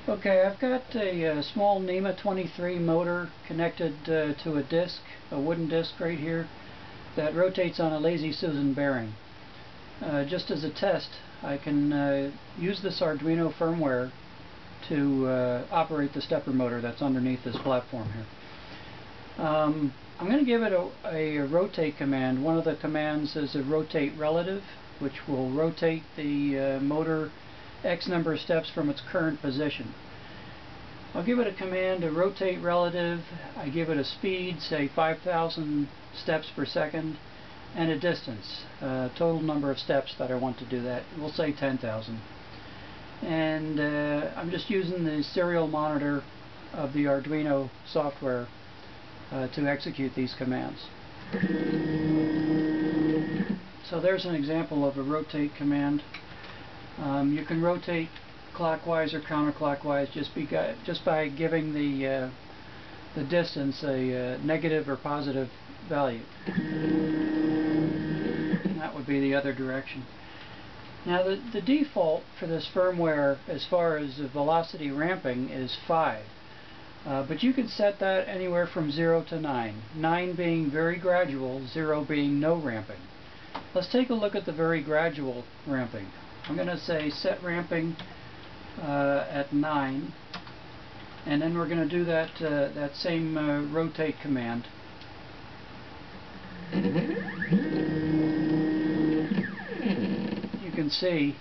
Okay, I've got a small NEMA 23 motor connected to a disc, a wooden disc right here, that rotates on a Lazy Susan bearing. Just as a test, I can use this Arduino firmware to operate the stepper motor that's underneath this platform here. I'm going to give it a rotate command. One of the commands is a rotate relative, which will rotate the motor X number of steps from its current position. I'll give it a command to rotate relative. I give it a speed, say 5,000 steps per second, and a distance, total number of steps that I want to do that. We'll say 10,000. And I'm just using the serial monitor of the Arduino software to execute these commands. So there's an example of a rotate command. You can rotate clockwise or counterclockwise just by giving the distance a negative or positive value. And that would be the other direction. Now the default for this firmware as far as the velocity ramping is 5. But you can set that anywhere from 0 to 9. 9 being very gradual, 0 being no ramping. Let's take a look at the very gradual ramping. I'm going to say set ramping at 9, and then we're going to do that same rotate command. You can see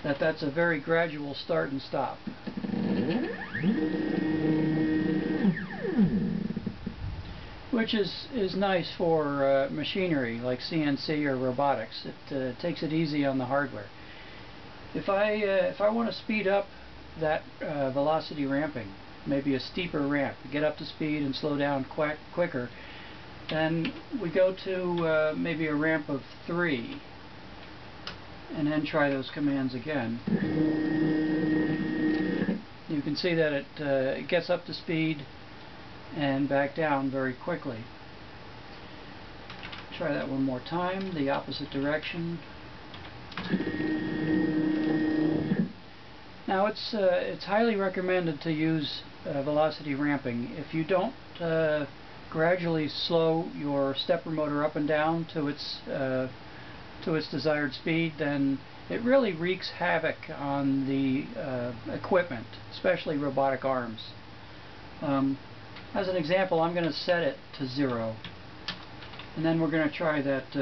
that that's a very gradual start and stop. Which is nice for machinery like CNC or robotics. It takes it easy on the hardware. If I want to speed up that velocity ramping, maybe a steeper ramp, get up to speed and slow down quicker, then we go to maybe a ramp of 3, and then try those commands again. You can see that it gets up to speed and back down very quickly. Try that one more time, the opposite direction. Now it's highly recommended to use velocity ramping. If you don't gradually slow your stepper motor up and down to its desired speed, then it really wreaks havoc on the equipment, especially robotic arms. As an example, I'm going to set it to 0, and then we're going to try that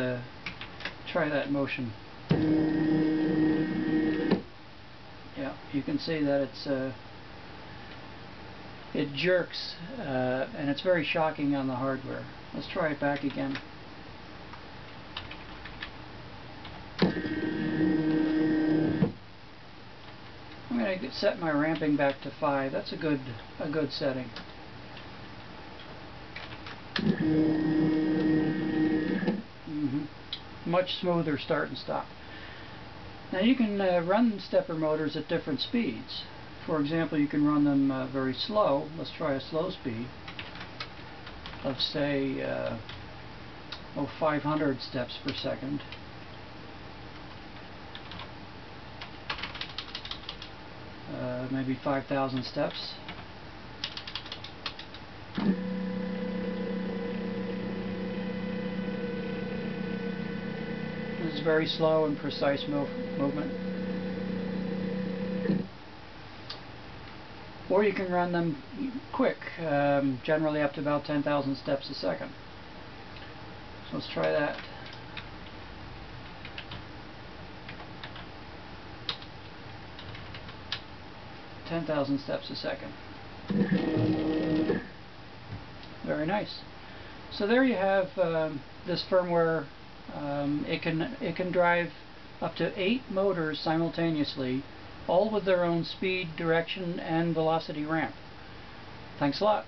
motion. Yeah, you can see that it jerks, and it's very shocking on the hardware. Let's try it back again. I'm going to set my ramping back to 5. That's a good setting. Much smoother start and stop. Now you can run stepper motors at different speeds. For example, you can run them very slow. Let's try a slow speed of say 500 steps per second. Maybe 5,000 steps. This is very slow and precise movement. Or you can run them quick, generally up to about 10,000 steps a second. So let's try that. 10,000 steps a second. Very nice. So there you have this firmware. It can drive up to 8 motors simultaneously, all with their own speed, direction, and velocity ramp. Thanks a lot.